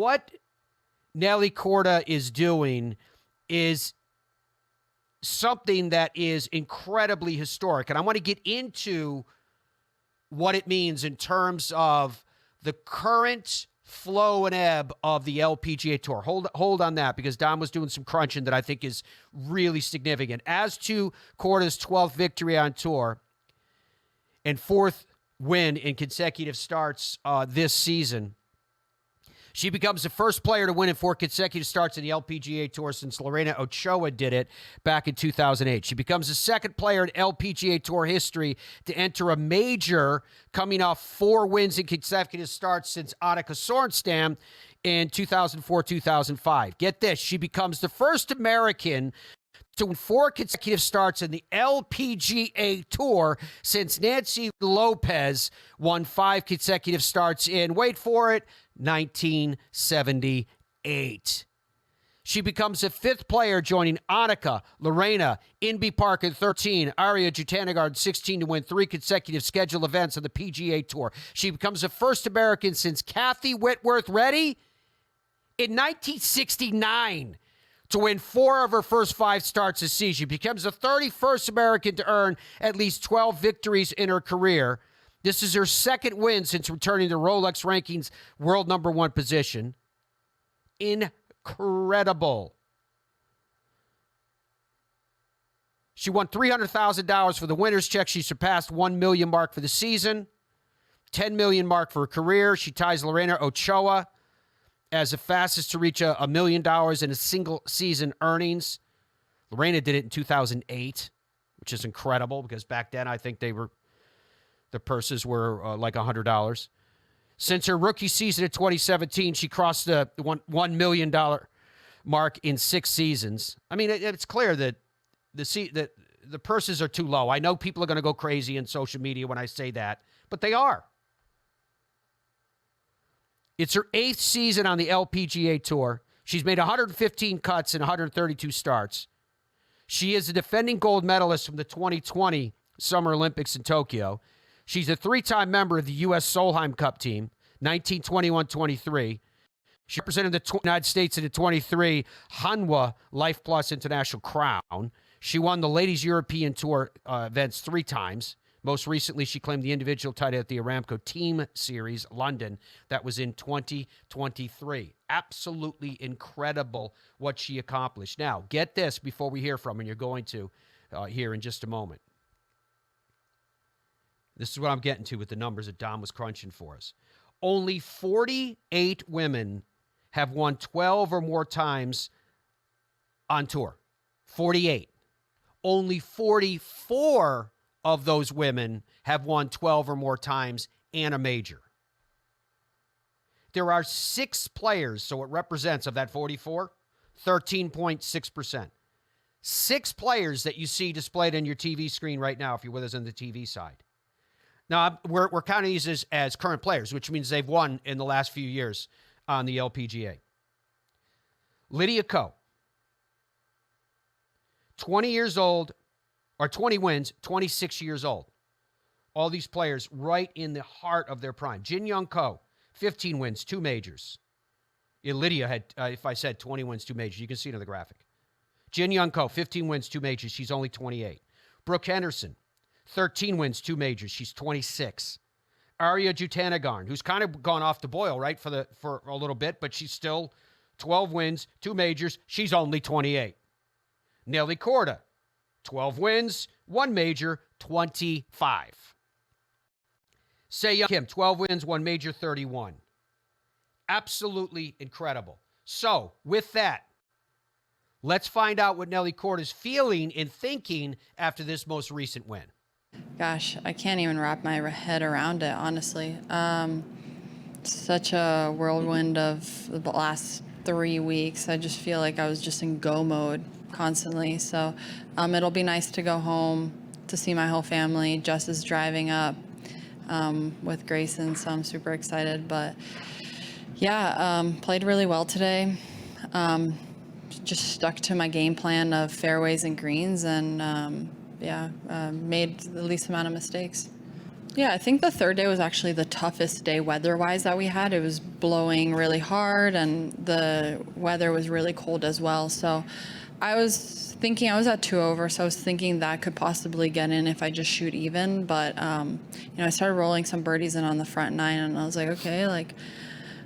what Nelly Korda is doing is something that is incredibly historic. And I want to get into what it means in terms of the current flow and ebb of the LPGA Tour. Hold on that, because Don was doing some crunching that I think is really significant. As to Korda's 12th victory on tour and 4th win in consecutive starts this season, she becomes the first player to win in 4 consecutive starts in the LPGA Tour since Lorena Ochoa did it back in 2008. She becomes the second player in LPGA Tour history to enter a major, coming off 4 wins in consecutive starts since Annika Sorenstam in 2004-2005. Get this, she becomes the first American to win 4 consecutive starts in the LPGA Tour since Nancy Lopez won 5 consecutive starts in, wait for it, 1978. She becomes the 5th player, joining Annika, Lorena, Inbee Park in 13, Arya Jutanagard in 16 to win 3 consecutive scheduled events on the PGA Tour. She becomes the first American since Kathy Whitworth, ready? In 1969. To win 4 of her first 5 starts this season. She becomes the 31st American to earn at least 12 victories in her career. This is her 2nd win since returning to Rolex Rankings world number 1 position. Incredible. She won $300,000 for the winner's check. She surpassed $1 million mark for the season, $10 million mark for her career. She ties Lorena Ochoa as the fastest to reach $1 million in a single season earnings. Lorena did it in 2008, which is incredible because back then I think the purses were like $100. Since her rookie season in 2017, she crossed the $1 million mark in 6 seasons. I mean, it's clear that the purses are too low. I know people are going to go crazy in social media when I say that, but they are. It's her 8th season on the LPGA Tour. She's made 115 cuts in 132 starts. She is a defending gold medalist from the 2020 Summer Olympics in Tokyo. She's a 3-time member of the U.S. Solheim Cup team, 1921-23. She represented the United States in the 23 Hanwha Life Plus International Crown. She won the Ladies European Tour events 3 times. Most recently, she claimed the individual title at the Aramco Team Series, London. That was in 2023. Absolutely incredible what she accomplished. Now, get this before we hear from her, and you're going to hear in just a moment. This is what I'm getting to with the numbers that Dom was crunching for us. Only 48 women have won 12 or more times on tour. 48. Only 44 of those women have won 12 or more times and a major. There are 6 players, so it represents, of that 44, 13.6%. 6 players that you see displayed on your TV screen right now if you're with us on the TV side. Now, we're counting these as current players, which means they've won in the last few years on the LPGA. Lydia Ko, 20 years old, or 20 wins, 26 years old. All these players right in the heart of their prime. Jin Young Ko, 15 wins, 2 majors. Yeah, Lydia had, if I said 20 wins, 2 majors, you can see it on the graphic. Jin Young Ko, 15 wins, 2 majors. She's only 28. Brooke Henderson, 13 wins, 2 majors. She's 26. Arya Jutanagard, who's kind of gone off the boil, right, for a little bit, but she's still 12 wins, 2 majors. She's only 28. Nelly Korda, 12 wins, 1 major, 25. Se Young Kim, 12 wins, 1 major, 31. Absolutely incredible. So, with that, let's find out what Nelly Korda is feeling and thinking after this most recent win. Gosh, I can't even wrap my head around it, honestly. Such a whirlwind of the last 3 weeks. I just feel like I was just in go mode constantly. So it'll be nice to go home, to see my whole family. Jess is driving up with Grayson, so I'm super excited. But yeah, played really well today. Just stuck to my game plan of fairways and greens, and made the least amount of mistakes. Yeah, I think the third day was actually the toughest day weather-wise that we had. It was blowing really hard, and the weather was really cold as well. So I was thinking, I was at 2 over, so I was thinking that could possibly get in if I just shoot even. But, I started rolling some birdies in on the front nine, and I was like, okay, like,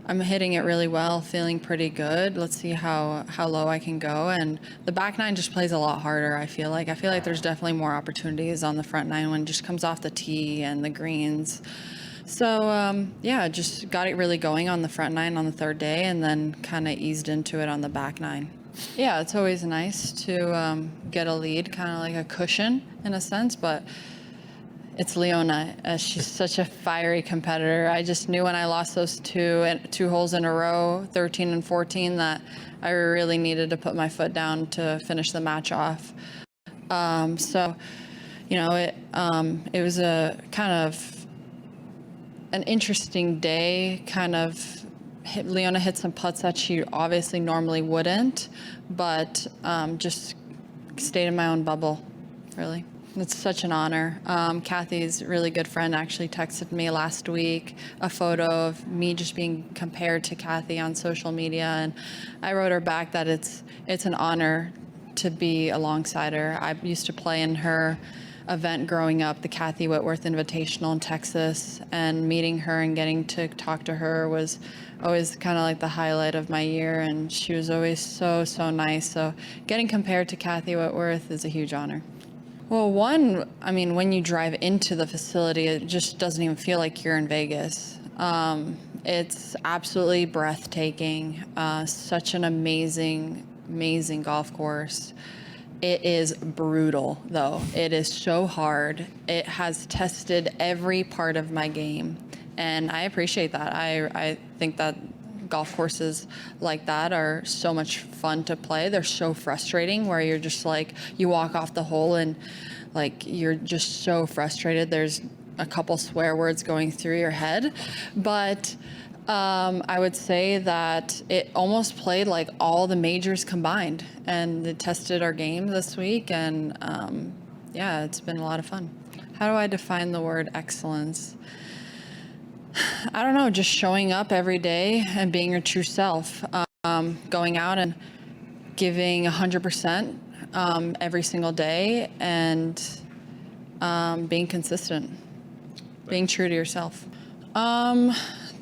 I'm hitting it really well, feeling pretty good. Let's see how low I can go. And the back nine just plays a lot harder, I feel like. I feel like there's definitely more opportunities on the front nine when it just comes off the tee and the greens. So, just got it really going on the front nine on the third day, and then kind of eased into it on the back nine. Yeah, it's always nice to get a lead, kind of like a cushion in a sense, but it's Leona. She's such a fiery competitor. I just knew when I lost those two holes in a row, 13 and 14, that I really needed to put my foot down to finish the match off. It was a kind of an interesting day. Leona hit some putts that she obviously normally wouldn't, but just stayed in my own bubble, really. It's such an honor. Kathy's really good friend actually texted me last week a photo of me just being compared to Kathy on social media, and I wrote her back that it's an honor to be alongside her. I used to play in her event growing up, the Kathy Whitworth Invitational in Texas, and meeting her and getting to talk to her was always kind of like the highlight of my year, and she was always so nice. So getting compared to Kathy Whitworth is a huge honor. Well, when you drive into the facility, it just doesn't even feel like you're in Vegas. It's absolutely breathtaking. Such an amazing golf course. It is brutal, though. It is so hard. It has tested every part of my game, and I appreciate that. I think that golf courses like that are so much fun to play. They're so frustrating where you're just like, you walk off the hole and like you're just so frustrated. There's a couple swear words going through your head. But I would say that it almost played like all the majors combined, and it tested our game this week, and it's been a lot of fun. How do I define the word excellence? I don't know, just showing up every day and being your true self, going out and giving 100% every single day, and being consistent, being true to yourself.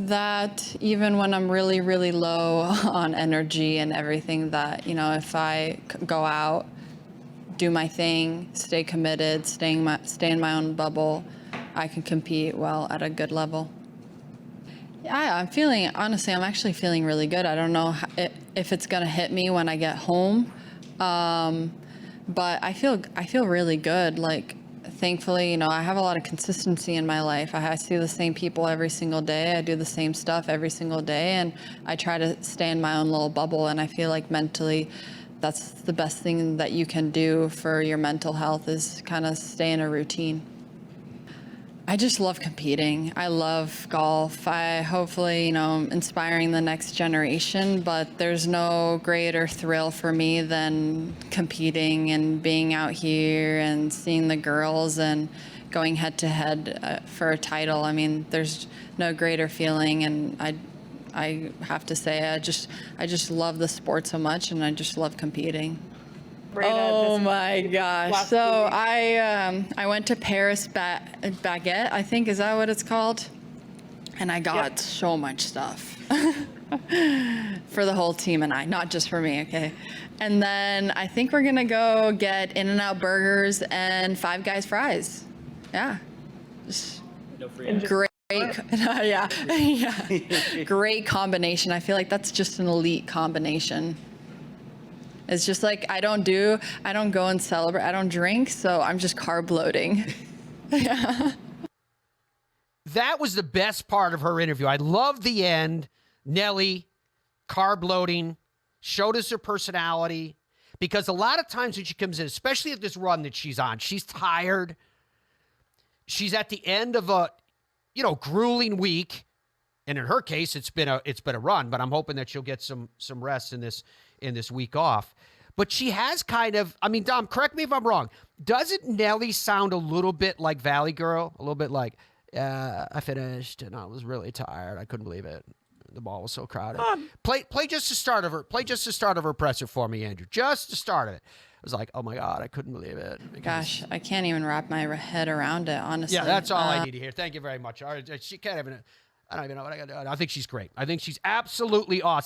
That even when I'm really, really low on energy and everything, that, if I go out, do my thing, stay committed, stay in my own bubble, I can compete well at a good level. Yeah, I'm actually feeling really good. I don't know if it's going to hit me when I get home, but I feel really good. Like, thankfully, I have a lot of consistency in my life. I see the same people every single day. I do the same stuff every single day, and I try to stay in my own little bubble, and I feel like mentally that's the best thing that you can do for your mental health, is kind of stay in a routine. I just love competing. I love golf. I hopefully, inspiring the next generation, but there's no greater thrill for me than competing and being out here and seeing the girls and going head to head for a title. I mean, there's no greater feeling, and I have to say, I just love the sport so much, and I just love competing. Oh my gosh. So I went to Paris Baguette, I think, is that what it's called? And I got so much stuff for the whole team and I, not just for me, okay? And then I think we're gonna go get In-N-Out burgers and Five Guys fries. Yeah. Great. Yeah. Great combination. I feel like that's just an elite combination. It's just like, I don't go and celebrate, I don't drink, so I'm just carb loading. Yeah. That was the best part of her interview. I love the end. Nelly, carb loading, showed us her personality, because a lot of times when she comes in, especially at this run that she's on, she's tired. She's at the end of a, grueling week. And in her case, it's been a run, but I'm hoping that she'll get some rest in this week off. But she has kind of, Dom, correct me if I'm wrong. Doesn't Nelly sound a little bit like Valley Girl? A little bit like, I finished, and I was really tired. I couldn't believe it. The ball was so crowded. Play just the start of her. Play just the start of her presser for me, Andrew. Just the start of it. I was like, oh my God, I couldn't believe it. Gosh, I can't even wrap my head around it, honestly. Yeah, that's all I need to hear. Thank you very much. She can't even. I don't even know what I got to do. I think she's great. I think she's absolutely awesome.